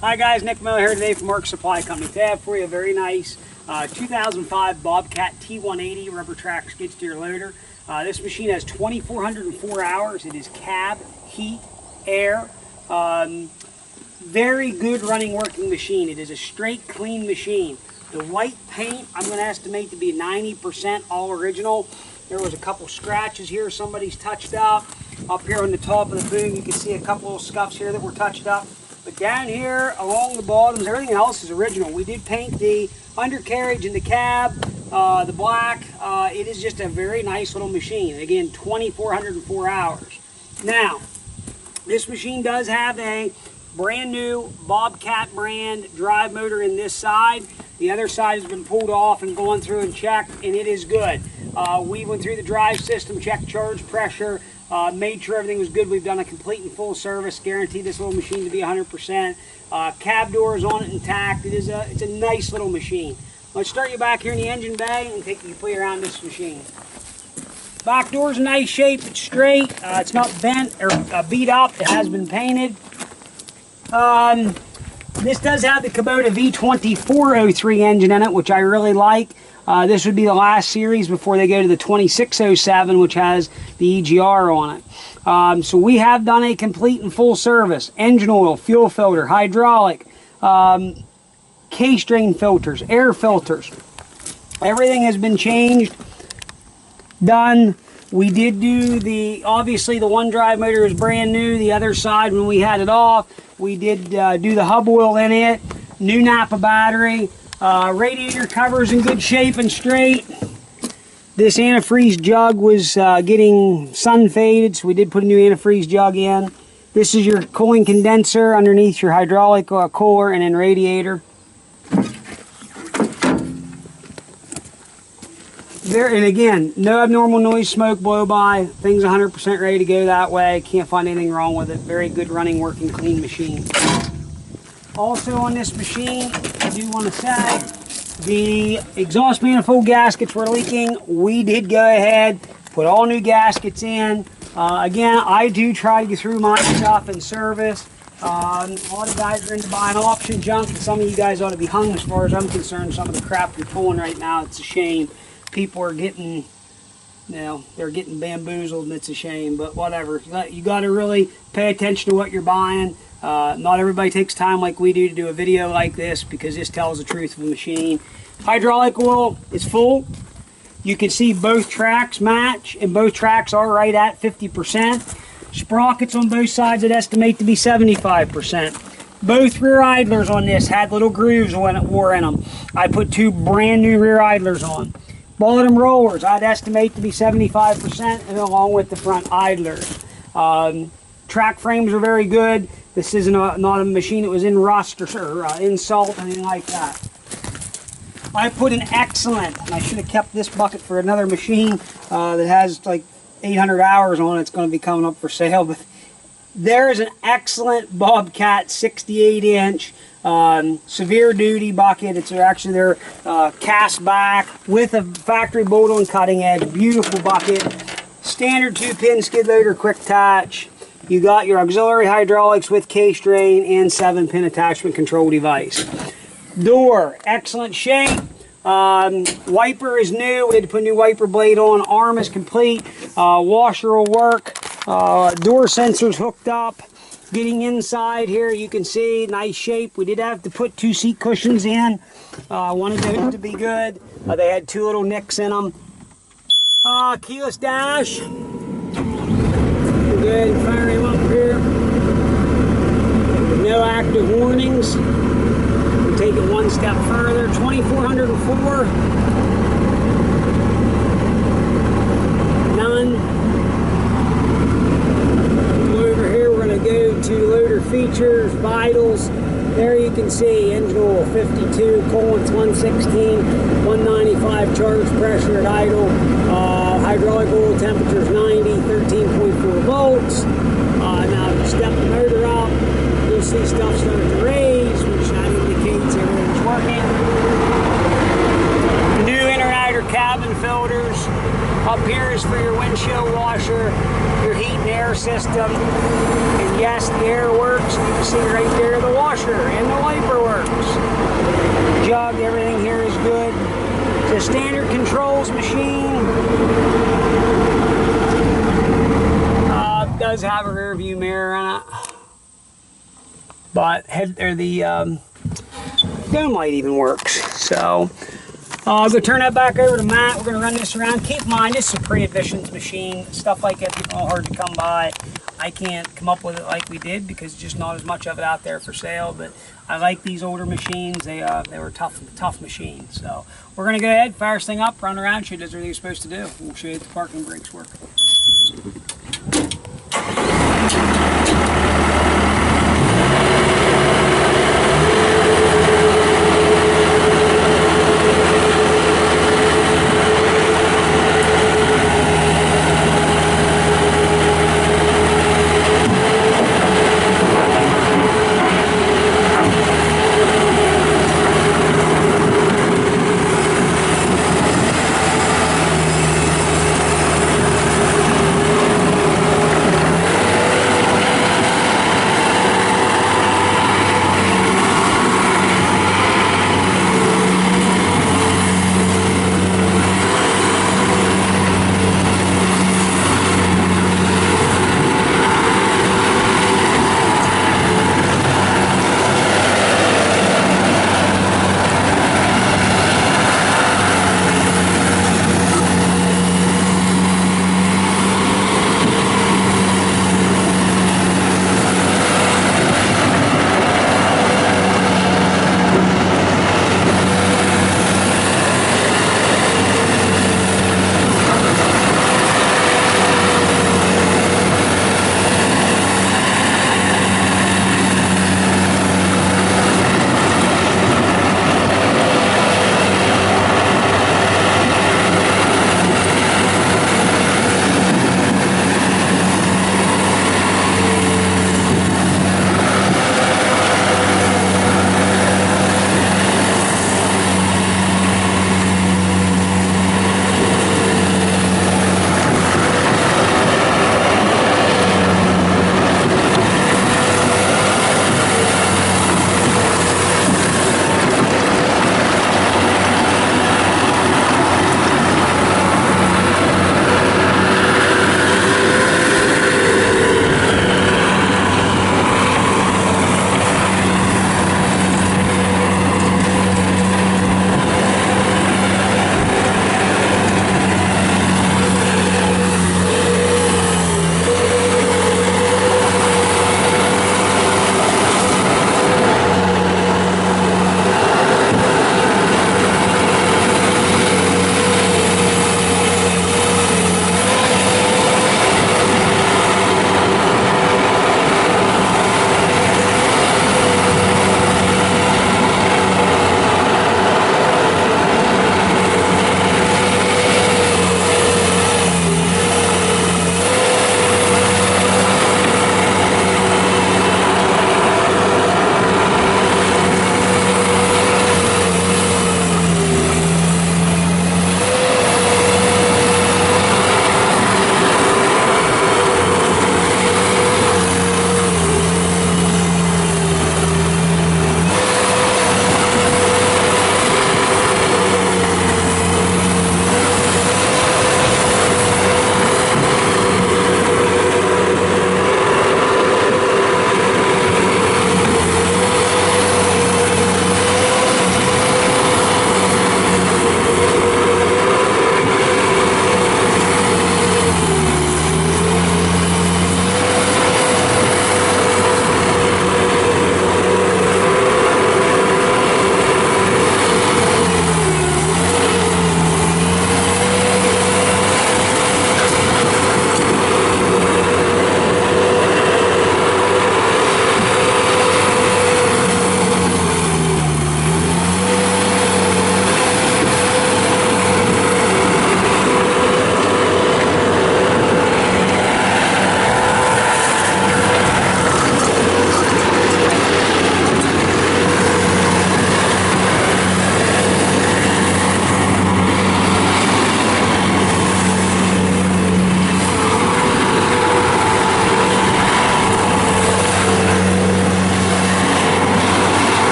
Hi guys, Nick Miller here today from Work Supply Company. Today I have for you a very nice 2005 Bobcat T180 rubber track skid steer loader. This machine has 2,404 hours. It is cab, heat, air. Very good running working machine. It is a straight clean machine. The white paint I'm going to estimate to be 90% all original. There was a couple scratches here somebody's touched up. Up here on the top of the boom you can see a couple of scuffs here that were touched up. But down here along the bottoms, everything else is original. We did paint the undercarriage and the cab, the black. It is just a very nice little machine. Again, 2,404 hours. Now, this machine does have a brand new Bobcat brand drive motor in this side. The other side has been pulled off and gone through and checked, and it is good. We went through the drive system, checked charge pressure, made sure everything was good. We've done a complete and full service, guaranteed this little machine to be 100%. Cab door is on it intact. It's a nice little machine. Let's start you back here in the engine bay and take you completely around this machine. Back door's in nice shape. It's straight. It's not bent or beat up. It has been painted. This does have the Kubota V2403 engine in it, which I really like. This would be the last series before they go to the 2607, which has the EGR on it. So we have done a complete and full service. Engine oil, fuel filter, hydraulic, K-strain filters, air filters. Everything has been changed, done. We did do obviously the one drive motor is brand new. The other side, when we had it off, we did do the hub oil in it, new Napa battery. Radiator cover's in good shape and straight. This antifreeze jug was getting sun faded, so we did put a new antifreeze jug in. This is your cooling condenser underneath your hydraulic cooler and then radiator. And again, no abnormal noise, smoke, blow by. Things 100% ready to go that way. Can't find anything wrong with it. Very good running, working, clean machine. Also on this machine, I do want to say, the exhaust manifold gaskets were leaking. We did go ahead, put all new gaskets in. Again, I do try to get through my stuff in service. A lot of guys are into buying auction junk, and some of you guys ought to be hung as far as I'm concerned. Some of the crap you're pulling right now, it's a shame. People are getting, they're getting bamboozled, and it's a shame, but whatever. You got to really pay attention to what you're buying. Not everybody takes time like we do to do a video like this, because this tells the truth of the machine. Hydraulic oil is full. You can see both tracks match, and both tracks are right at 50%. Sprockets on both sides I'd estimate to be 75%. Both rear idlers on this had little grooves when it wore in them. I put two brand new rear idlers on. Bottom rollers I'd estimate to be 75%, and along with the front idlers. Track frames are very good. This isn't not a machine that was in rust or in salt or anything like that. I put an excellent, and I should have kept this bucket for another machine that has like 800 hours on it. It's going to be coming up for sale, but there is an excellent Bobcat 68-inch severe duty bucket. It's actually their cast back with a factory bolt-on cutting edge. Beautiful bucket. Standard 2-pin skid loader quick attach. You got your auxiliary hydraulics with K-strain and 7-pin attachment control device. Door, excellent shape. Wiper is new. We had to put a new wiper blade on. Arm is complete. Washer will work. Door sensors hooked up. Getting inside here, you can see nice shape. We did have to put 2 seat cushions in. Wanted those to be good. They had 2 little nicks in them. Keyless dash. Go ahead and fire him up here. No active warnings. We'll take it one step further. 2,404. None. Over here we're going to go to loader features, vitals. There you can see engine oil 52, coolants 116, 195 charge pressure at idle, hydraulic oil temperature is 90, 13.4 volts. Now if you step the motor up, you'll see stuff starting to raise, which that indicates everything's working. New inner and outer cabin filters. Up here is for your windshield washer, your heat and air system, and Yes, the air works. You can see right there the washer and the wiper works. Jug, everything here is good. It's a standard controls machine. It does have a rear view mirror on it, but the dome light even works. So I'll go turn that back over to Matt. We're going to run this around. Keep in mind, this is a pre-additions machine. Stuff like that's getting a little hard to come by. I can't come up with it like we did because there's just not as much of it out there for sale. But I like these older machines. They were tough machines. So we're going to go ahead, fire this thing up, run around, show it does everything it's supposed to do. We'll show you if the parking brakes work.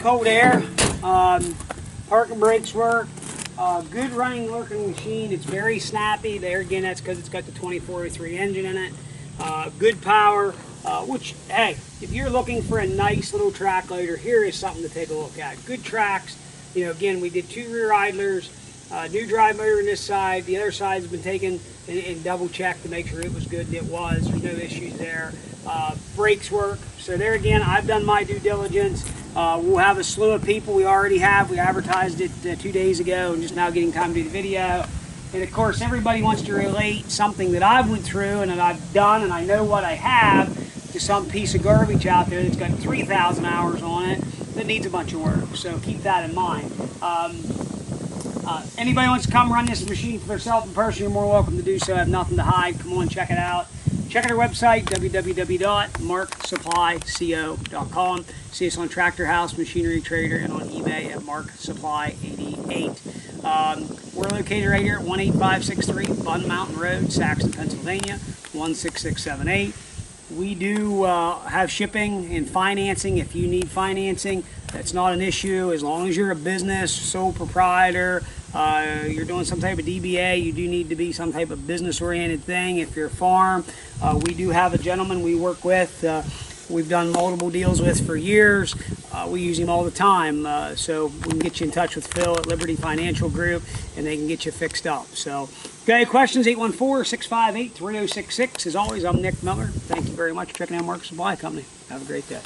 cold air. Parking brakes work. Good running working machine. It's very snappy. There again, that's because it's got the 2403 engine in it. Good power. Which, hey, if you're looking for a nice little track loader, here is something to take a look at. Good tracks. You know, again, we did 2 rear idlers, new drive motor on this side. The other side's been taken and double checked to make sure it was good, and it was. There's no issues there. Brakes work. So there again, I've done my due diligence. We'll have a slew of people. We already have. We advertised it 2 days ago and just now getting time to do the video. And of course, everybody wants to relate something that I've went through and that I've done and I know what I have to some piece of garbage out there that's got 3,000 hours on it that needs a bunch of work. So keep that in mind. Anybody wants to come run this machine for themselves in person, you're more welcome to do so. I have nothing to hide. Come on, check it out. Check out our website, www.marksupplyco.com. See us on Tractor House, Machinery Trader, and on eBay at marksupply88. We're located right here at 18563 Bun Mountain Road, Saxon, Pennsylvania, 16678. We do have shipping and financing. If you need financing, that's not an issue. As long as you're a business, sole proprietor, you're doing some type of DBA, you do need to be some type of business-oriented thing. If you're a farm, we do have a gentleman we work with. We've done multiple deals with for years. We use him all the time. So we can get you in touch with Phil at Liberty Financial Group, and they can get you fixed up. So, okay, questions, 814-658-3066. As always, I'm Nick Miller. Thank you very much for checking out Mark Supply Company. Have a great day.